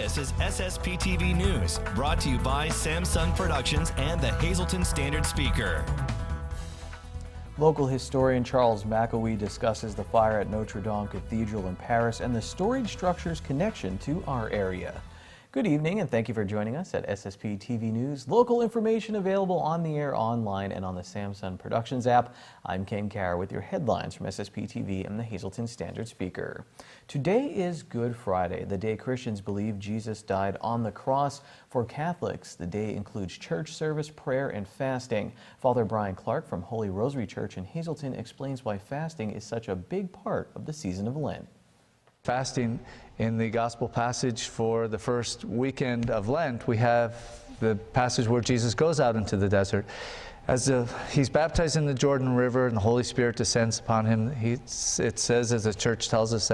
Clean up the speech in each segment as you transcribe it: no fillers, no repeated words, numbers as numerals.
This is SSPTV News, brought to you by Samsung Productions and the Hazleton Standard Speaker. Local historian Charles McElwee discusses the fire at Notre Dame Cathedral in Paris and the storage structure's connection to our area. Good evening and thank you for joining us at SSP TV News. Local information available on the air, online, and on the Samsung Productions app. I'm Ken Carr with your headlines from SSP TV and the Hazleton Standard Speaker. Today is Good Friday, the day Christians believe Jesus died on the cross. For Catholics, the day includes church service, prayer, and fasting. Father Brian Clark from Holy Rosary Church in Hazleton explains why fasting is such a big part of the season of Lent. Fasting, in the gospel passage for the first weekend of Lent, we have the passage where Jesus goes out into the desert. As he's baptized in the Jordan River and the Holy Spirit descends upon him, it says, as the church tells us,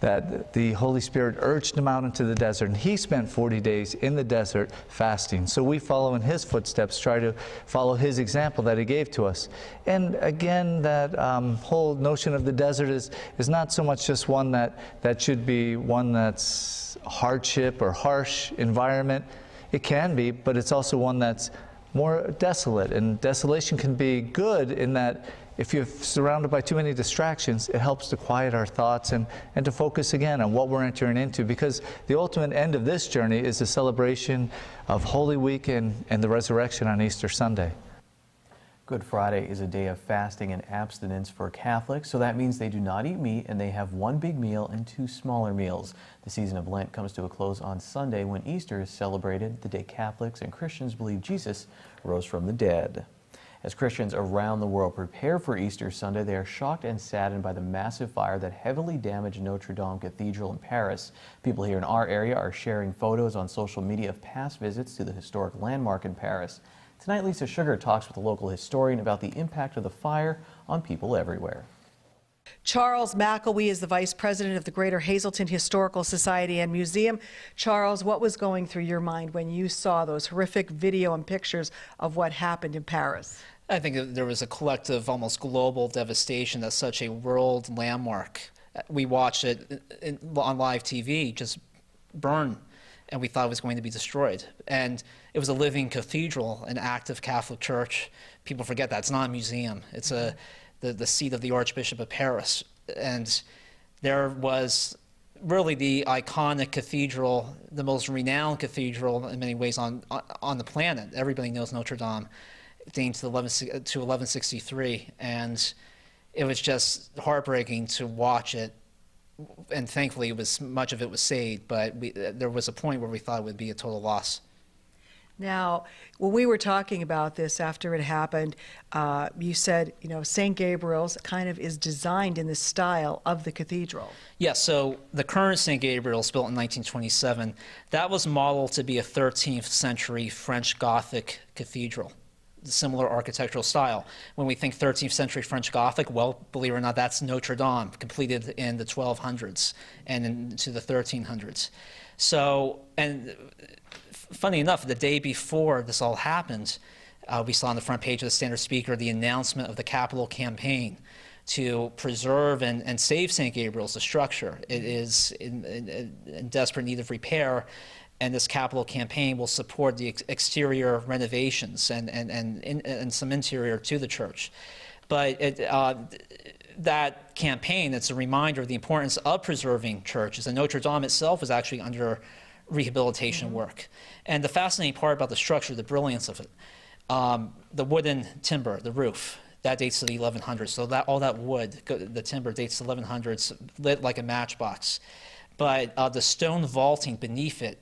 that the Holy Spirit urged him out into the desert, and he spent 40 days in the desert fasting. So we follow in his footsteps, try to follow his example that he gave to us. And again, that whole notion of the desert is not so much just one that should be one that's hardship or harsh environment. It can be, but it's also one that's more desolate, and desolation can be good in that if you're surrounded by too many distractions, it helps to quiet our thoughts and to focus again on what we're entering into, because the ultimate end of this journey is the celebration of Holy Week and the resurrection on Easter Sunday. Good Friday is a day of fasting and abstinence for Catholics, so that means they do not eat meat and they have one big meal and two smaller meals. The season of Lent comes to a close on Sunday when Easter is celebrated, the day Catholics and Christians believe Jesus rose from the dead. As Christians around the world prepare for Easter Sunday, they are shocked and saddened by the massive fire that heavily damaged Notre Dame Cathedral in Paris. People here in our area are sharing photos on social media of past visits to the historic landmark in Paris. Tonight, Lisa Sugar talks with a local historian about the impact of the fire on people everywhere. Charles McElwee is the vice president of the Greater Hazleton Historical Society and Museum. Charles, what was going through your mind when you saw those horrific video and pictures of what happened in Paris? I think that there was a collective, almost global devastation that such a world landmark. We watched it on live TV just burn, and we thought it was going to be destroyed. And it was a living cathedral, an active Catholic church. People forget that. It's not a museum. It's the seat of the Archbishop of Paris. And there was really the iconic cathedral, the most renowned cathedral in many ways on the planet. Everybody knows Notre Dame, dating to 1163. And it was just heartbreaking to watch it. And thankfully, much of it was saved, but there was a point where we thought it would be a total loss. Now, when we were talking about this after it happened, you said, St. Gabriel's kind of is designed in the style of the cathedral. Yes, so the current St. Gabriel's, built in 1927, that was modeled to be a 13th century French Gothic cathedral. Similar architectural style. When we think 13th century French Gothic, well, believe it or not, that's Notre Dame, completed in the 1200s and into the 1300s. So, and funny enough, the day before this all happened, we saw on the front page of the Standard Speaker the announcement of the capital campaign to preserve and save St. Gabriel's, the structure. It is in desperate need of repair. And this capital campaign will support the exterior renovations and some interior to the church. But that campaign, it's a reminder of the importance of preserving churches. And Notre Dame itself was actually under rehabilitation work. And the fascinating part about the structure, the brilliance of it, the wooden timber, the roof, that dates to the 1100s. So all that wood, the timber dates to the 1100s, lit like a matchbox. But the stone vaulting beneath it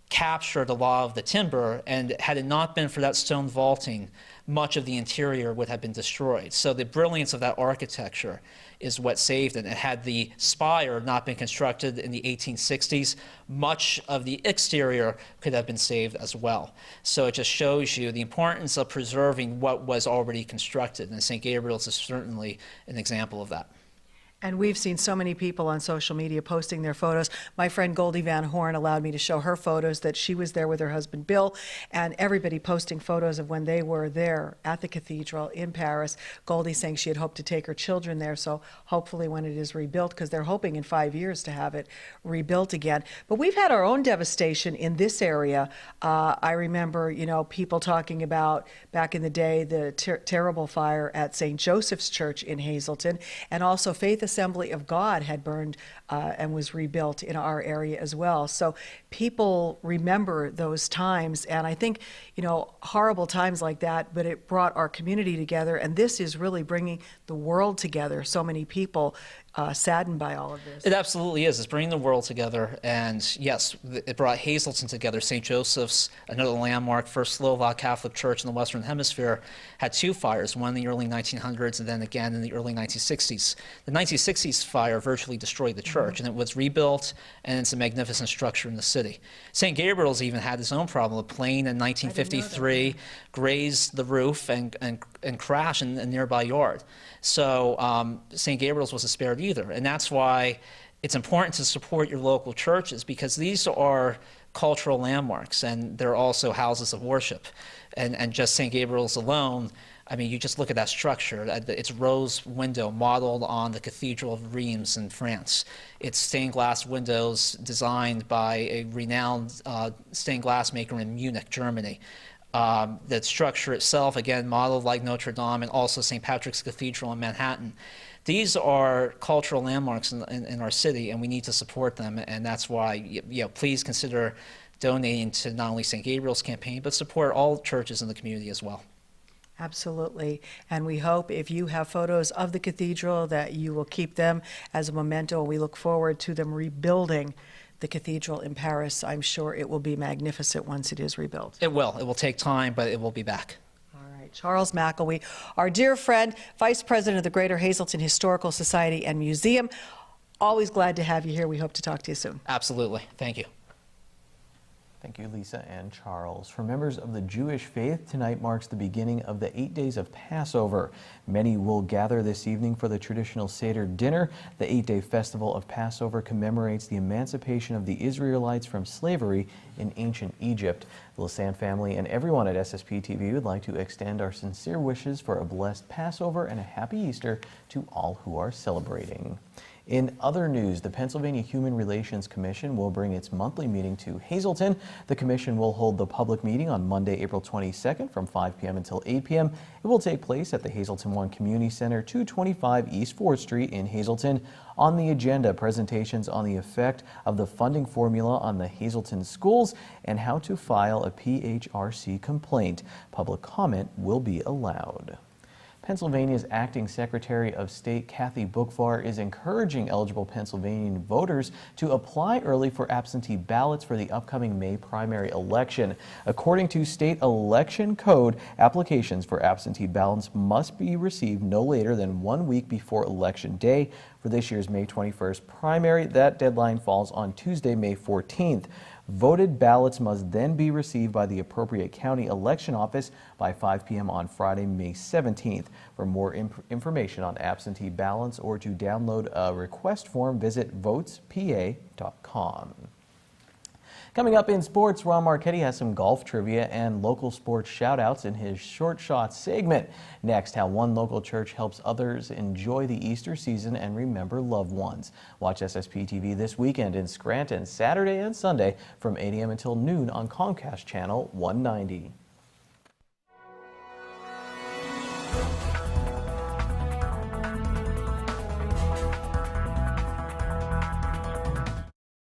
captured a lot of the timber, and had it not been for that stone vaulting, much of the interior would have been destroyed. So the brilliance of that architecture is what saved it. And had the spire not been constructed in the 1860s, much of the exterior could have been saved as well. So it just shows you the importance of preserving what was already constructed, and St. Gabriel's is certainly an example of that. And we've seen so many people on social media posting their photos. My friend Goldie Van Horn allowed me to show her photos that she was there with her husband Bill, and everybody posting photos of when they were there at the cathedral in Paris. Goldie saying she had hoped to take her children there, so hopefully when it is rebuilt, because they're hoping in 5 years to have it rebuilt again. But we've had our own devastation in this area. I remember, people talking about back in the day the terrible fire at St. Joseph's Church in Hazleton, and also Faith Assembly of God had burned and was rebuilt in our area as well. So people remember those times, and I think, horrible times like that, but it brought our community together, and this is really bringing the world together. So many people saddened by all of this. It absolutely is. It's bringing the world together, and yes, it brought Hazleton together. St. Joseph's, another landmark, first Slovak Catholic church in the Western Hemisphere, had two fires, one in the early 1900s and then again in the early 1960s. The 1960s fire virtually destroyed the church, and it was rebuilt, and it's a magnificent structure in the city. St. Gabriel's even had its own problem. A plane in 1953 grazed the roof and crashed in a nearby yard. So St. Gabriel's wasn't spared either, and that's why it's important to support your local churches, because these are cultural landmarks and they're also houses of worship. And just St. Gabriel's alone, I mean, you just look at that structure. It's rose window modeled on the Cathedral of Reims in France. It's stained glass windows designed by a renowned stained glass maker in Munich, Germany. The structure itself, again, modeled like Notre Dame, and also St. Patrick's Cathedral in Manhattan. These are cultural landmarks in our city, and we need to support them, and that's why, please consider donating to not only St. Gabriel's campaign, but support all churches in the community as well. Absolutely. And we hope if you have photos of the cathedral that you will keep them as a memento. We look forward to them rebuilding the cathedral in Paris. I'm sure it will be magnificent once it is rebuilt. It will. It will take time, but it will be back. All right. Charles McElwee, our dear friend, Vice President of the Greater Hazleton Historical Society and Museum. Always glad to have you here. We hope to talk to you soon. Absolutely. Thank you. Thank you, Lisa and Charles. For members of the Jewish faith, tonight marks the beginning of the 8 days of Passover. Many will gather this evening for the traditional Seder dinner. The 8-day festival of Passover commemorates the emancipation of the Israelites from slavery in ancient Egypt. The Lassand family and everyone at SSPTV would like to extend our sincere wishes for a blessed Passover and a happy Easter to all who are celebrating. In other news, the Pennsylvania Human Relations Commission will bring its monthly meeting to Hazleton. The commission will hold the public meeting on Monday, April 22nd from 5 p.m. until 8 p.m. It will take place at the Hazleton One Community Center, 225 East 4th Street in Hazleton. On the agenda, presentations on the effect of the funding formula on the Hazleton schools and how to file a PAHRC complaint. Public comment will be allowed. Pennsylvania's acting Secretary of State Kathy Boockvar is encouraging eligible Pennsylvanian voters to apply early for absentee ballots for the upcoming May primary election. According to state election code, applications for absentee ballots must be received no later than 1 week before Election Day. For this year's May 21st primary, that deadline falls on Tuesday, May 14th. Voted ballots must then be received by the appropriate county election office by 5 p.m. on Friday, May 17th. For more information on absentee ballots or to download a request form, visit votespa.com. Coming up in sports, Ron Marchetti has some golf trivia and local sports shout-outs in his Short Shot segment. Next, how one local church helps others enjoy the Easter season and remember loved ones. Watch SSPTV this weekend in Scranton, Saturday and Sunday from 8 a.m. until noon on Comcast Channel 190.